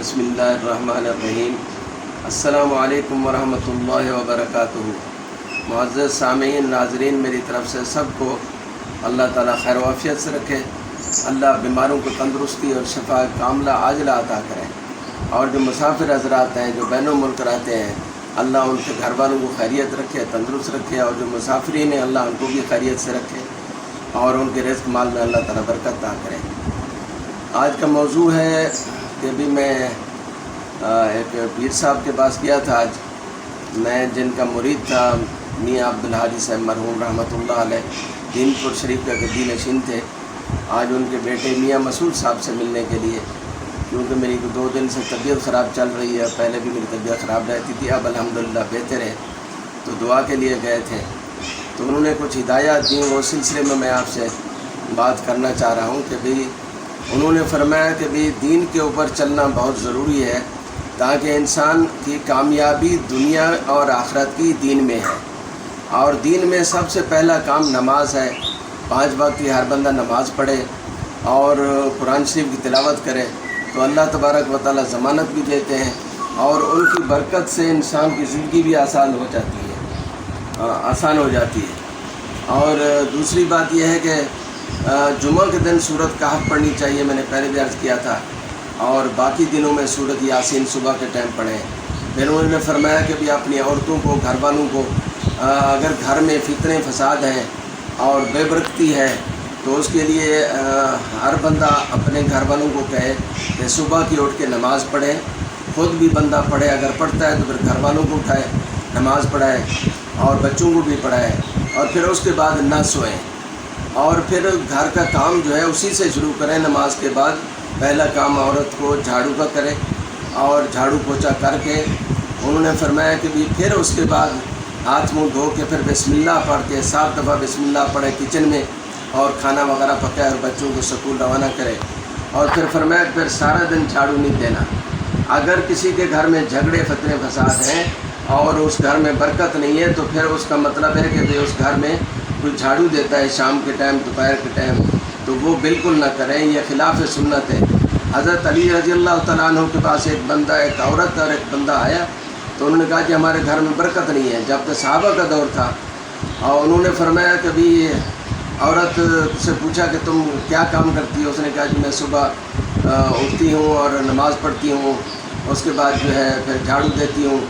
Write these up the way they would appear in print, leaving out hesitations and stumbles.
بسم اللہ الرحمن الرحیم۔ السلام علیکم ورحمۃ اللہ وبرکاتہ۔ معزز سامعین، ناظرین، میری طرف سے سب کو اللہ تعالیٰ خیر و عافیت سے رکھے، اللہ بیماروں کو تندرستی اور شفا کاملہ عاجلہ عطا کرے، اور جو مسافر حضرات ہیں جو بین الملک رہتے ہیں اللہ ان کے گھر والوں کو خیریت رکھے، تندرست رکھے، اور جو مسافرین ہیں اللہ ان کو بھی خیریت سے رکھے اور ان کے رزق مال میں اللہ تعالیٰ برکت عطا کرے۔ آج کا موضوع ہے کہ ابھی میں ایک پیر صاحب کے پاس گیا تھا، آج میں جن کا مرید تھا میاں عبدالحادی صاحب مرحوم رحمۃ اللہ علیہ، دین پور شریف کا گدی نشین تھے۔ آج ان کے بیٹے میاں مسعود صاحب سے ملنے کے لیے، کیونکہ میری 2 دن سے طبیعت خراب چل رہی ہے، پہلے بھی میری طبیعت خراب رہتی تھی، اب الحمدللہ بہتر ہے، تو دعا کے لیے گئے تھے۔ تو انہوں نے کچھ ہدایات دی، وہ سلسلے میں آپ سے بات کرنا چاہ رہا ہوں کہ بھی انہوں نے فرمایا کہ بھی دین کے اوپر چلنا بہت ضروری ہے، تاکہ انسان کی کامیابی دنیا اور آخرت کی دین میں ہے، اور دین میں سب سے پہلا کام نماز ہے۔ 5 وقت کی ہر بندہ نماز پڑھے اور قرآن شریف کی تلاوت کرے تو اللہ تبارک و تعالیٰ ضمانت بھی دیتے ہیں، اور ان کی برکت سے انسان کی زندگی بھی آسان ہو جاتی ہے۔ اور دوسری بات یہ ہے کہ جمعہ کے دن سورۃ کہف پڑھنی چاہیے، میں نے پہلے بھی عرض کیا تھا، اور باقی دنوں میں سورۃ یاسین صبح کے ٹائم پڑھیں۔ پھر انہوں نے فرمایا کہ بھی اپنی عورتوں کو، گھر والوں کو، اگر گھر میں فتنے فساد ہیں اور بے برکتی ہے تو اس کے لیے ہر بندہ اپنے گھر والوں کو کہے کہ صبح کی اٹھ کے نماز پڑھے، خود بھی بندہ پڑھے، اگر پڑھتا ہے تو پھر گھر والوں کو اٹھائے، نماز پڑھائے اور بچوں کو بھی پڑھائے، اور پھر اس کے بعد نہ سوئیں، اور پھر گھر کا کام جو ہے اسی سے شروع کریں۔ نماز کے بعد پہلا کام عورت کو جھاڑو کا کرے، اور جھاڑو پوچھا کر کے انہوں نے فرمایا کہ بھی پھر اس کے بعد ہاتھ منہ دھو کے پھر بسم اللہ پڑھ کے 7 دفعہ بسم اللہ پڑھے کچن میں، اور کھانا وغیرہ پکائے اور بچوں کو سکول روانہ کرے، اور پھر فرمایا کہ پھر سارا دن جھاڑو نہیں دینا۔ اگر کسی کے گھر میں جھگڑے فتنے فساد ہیں اور اس گھر میں برکت نہیں ہے تو پھر اس کا مطلب ہے کہ اس گھر میں کوئی جھاڑو دیتا ہے شام کے ٹائم، دوپہر کے ٹائم، تو وہ بالکل نہ کریں، یہ خلاف سنت ہے۔ حضرت علی رضی اللہ تعالیٰ عنہ کے پاس ایک عورت اور ایک بندہ آیا، تو انہوں نے کہا کہ ہمارے گھر میں برکت نہیں ہے، جب کہ صحابہ کا دور تھا، اور انہوں نے فرمایا کہ بھی عورت سے پوچھا کہ تم کیا کام کرتی ہو؟ اس نے کہا کہ میں صبح اٹھتی ہوں اور نماز پڑھتی ہوں، اس کے بعد جو ہے پھر جھاڑو دیتی ہوں،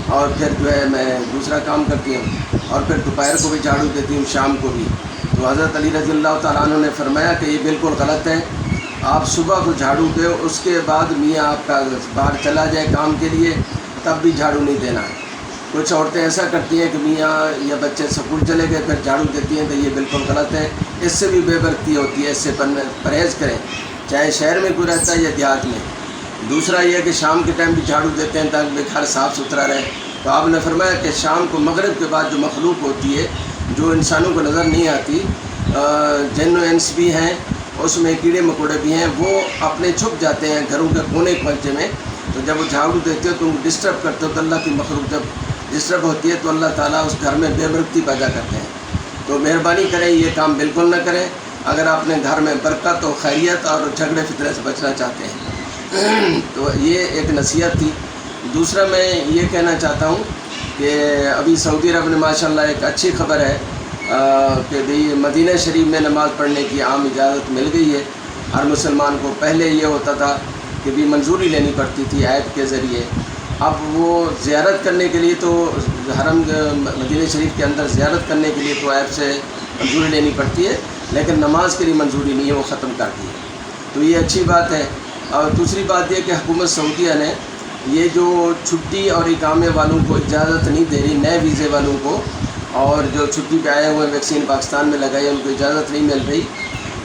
اور پھر جو ہے میں دوسرا کام کرتی ہوں، اور پھر دوپہر کو بھی جھاڑو دیتی ہوں، شام کو بھی۔ تو حضرت علی رضی اللہ تعالیٰ عنہ نے فرمایا کہ یہ بالکل غلط ہے، آپ صبح کو جھاڑو دے، اس کے بعد میاں آپ کا باہر چلا جائے کام کے لیے تب بھی جھاڑو نہیں دینا ہے۔ کچھ عورتیں ایسا کرتی ہیں کہ میاں یا بچے سکول چلے گئے پھر جھاڑو دیتی ہیں، تو یہ بالکل غلط ہے، اس سے بھی بے برکتی ہوتی ہے، اس سے پرہیز کریں، چاہے شہر میں کوئی رہتا ہے یا دیہات میں۔ دوسرا یہ کہ شام کے ٹائم بھی جھاڑو دیتے ہیں تاکہ گھر صاف ستھرا رہے، تو آپ نے فرمایا کہ شام کو مغرب کے بعد جو مخلوق ہوتی ہے جو انسانوں کو نظر نہیں آتی، جن و انس بھی ہیں، اس میں کیڑے مکوڑے بھی ہیں، وہ اپنے چھپ جاتے ہیں گھروں کے کونے پنجے میں، تو جب وہ جھاڑو دیتے ہو تو ان کو ڈسٹرب کرتے ہو، تو اللہ کی مخلوق جب ڈسٹرب ہوتی ہے تو اللہ تعالیٰ اس گھر میں بے برکتی پیدا کرتے ہیں۔ تو مہربانی کریں یہ کام بالکل نہ کریں اگر آپ اپنے گھر میں برکت و خیریت اور جھگڑے فتنے سے بچنا چاہتے ہیں۔ تو یہ ایک نصیحت تھی۔ دوسرا میں یہ کہنا چاہتا ہوں کہ ابھی سعودی عرب میں ماشاءاللہ ایک اچھی خبر ہے کہ بھی مدینہ شریف میں نماز پڑھنے کی عام اجازت مل گئی ہے ہر مسلمان کو۔ پہلے یہ ہوتا تھا کہ بھی منظوری لینی پڑتی تھی ایپ کے ذریعے، اب وہ زیارت کرنے کے لیے تو حرم مدینہ شریف کے اندر زیارت کرنے کے لیے تو ایپ سے منظوری لینی پڑتی ہے، لیکن نماز کے لیے منظوری نہیں ہے، وہ ختم کر دی ہے، تو یہ اچھی بات ہے۔ اور دوسری بات یہ کہ حکومت سعودیہ نے یہ جو چھٹی اور اقامے والوں کو اجازت نہیں دے رہی، نئے ویزے والوں کو، اور جو چھٹی پہ آئے ہوئے ویکسین پاکستان میں لگائی ان کو اجازت نہیں مل رہی،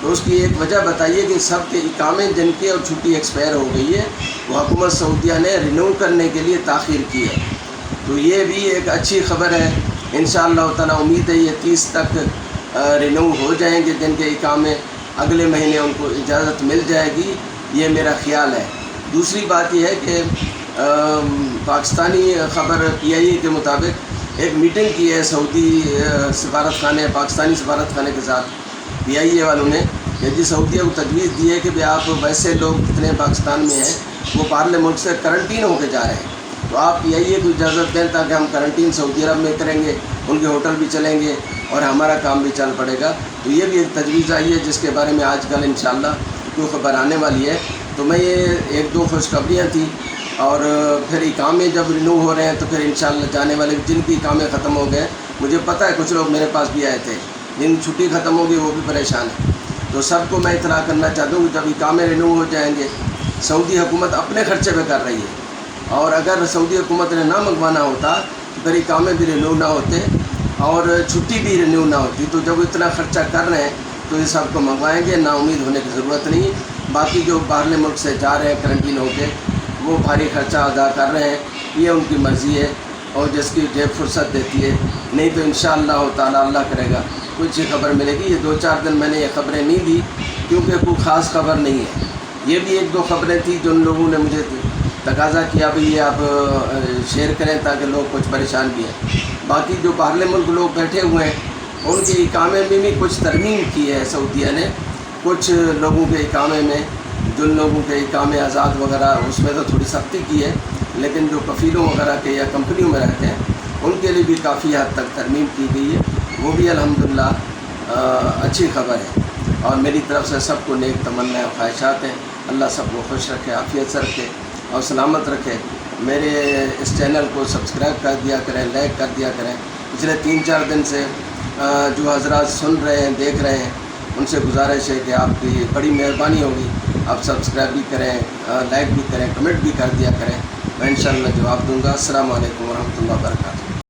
تو اس کی ایک وجہ بتائیے کہ سب کے اقامے جن کے اور چھٹی ایکسپائر ہو گئی ہے وہ حکومت سعودیہ نے رینیو کرنے کے لیے تاخیر کی ہے، تو یہ بھی ایک اچھی خبر ہے۔ انشاءاللہ تعالیٰ امید ہے یہ 30 تک رینیو ہو جائیں گے جن کے اقامے، اگلے مہینے ان کو اجازت مل جائے گی، یہ میرا خیال ہے۔ دوسری بات یہ ہے کہ پاکستانی خبر PIA کے مطابق ایک میٹنگ کی ہے سعودی سفارت خانے، پاکستانی سفارت خانے کے ساتھ PIA والوں نے، کہ سعودیہ کو تجویز دی ہے کہ آپ ویسے لوگ جتنے پاکستان میں ہیں وہ باہرلے ملک سے کرنٹین ہو کے جا رہے ہیں، تو آپ یہی ہے کوئی اجازت دیں تاکہ ہم کرنٹین سعودی عرب میں کریں گے، ان کے ہوٹل بھی چلیں گے اور ہمارا کام بھی چل پڑے گا۔ تو یہ بھی ایک تجویز آئی ہے جس کے بارے میں آج کل انشاءاللہ کوئی خبر آنے والی ہے۔ تو میں یہ 1-2 خوشخبریاں تھیں، اور پھر اقامے جب رینیو ہو رہے ہیں تو پھر انشاءاللہ جانے والے جن کی اقامے ختم ہو گئے، مجھے پتہ ہے کچھ لوگ میرے پاس بھی آئے تھے جن کی چھٹی ختم ہوگی وہ بھی پریشان ہیں، تو سب کو میں اطلاع کرنا چاہتا ہوں کہ جب اقامے رینیو ہو جائیں گے، سعودی حکومت اپنے خرچے پہ کر رہی ہے، اور اگر سعودی حکومت نے نہ منگوانا ہوتا تو پھر اقامے بھی رینیو نہ ہوتے اور چھٹی بھی رینیو نہ ہوتی۔ تو جب اتنا خرچہ کر رہے ہیں تو یہ سب کو منگوائیں گے، نا امید ہونے کی ضرورت نہیں۔ باقی جو باہرلے ملک سے جا رہے ہیں کرنٹین ہو کے، وہ بھاری خرچہ ادا کر رہے ہیں، یہ ان کی مرضی ہے اور جس کی جیب فرصت دیتی ہے، نہیں تو انشاءاللہ تعالی اللہ کرے گا کچھ خبر ملے گی۔ یہ 2-4 دن میں نے یہ خبریں نہیں دی کیونکہ کوئی خاص خبر نہیں ہے، یہ بھی 1-2 خبریں تھیں جو ان لوگوں نے مجھے تقاضا کیا بھی یہ آپ شیئر کریں تاکہ لوگ کچھ پریشان بھی ہیں۔ باقی جو باہرلے ملک لوگ بیٹھے ہوئے ہیں ان کے اقامے میں بھی کچھ ترمیم کی ہے سعودیہ نے، کچھ لوگوں کے اقامے میں، جن لوگوں کے اقامے آزاد وغیرہ اس میں تو تھوڑی سختی کی ہے، لیکن جو کفیلوں وغیرہ کے یا کمپنیوں میں رہتے ہیں ان کے لیے بھی کافی حد تک ترمیم کی گئی ہے، وہ بھی الحمدللہ اچھی خبر ہے۔ اور میری طرف سے سب کو نیک تمنا و خواہشات ہیں، اللہ سب کو خوش رکھے، عافیت سے رکھے اور سلامت رکھے۔ میرے اس چینل کو سبسکرائب کر دیا کریں، لائک کر دیا کریں۔ پچھلے 3-4 دن سے جو حضرات سن رہے ہیں، دیکھ رہے ہیں، ان سے گزارش ہے کہ آپ کی بڑی مہربانی ہوگی، آپ سبسکرائب بھی کریں، لائک بھی کریں، کمنٹ بھی کر دیا کریں، میں انشاءاللہ جواب دوں گا۔ السلام علیکم ورحمۃ اللہ وبرکاتہ۔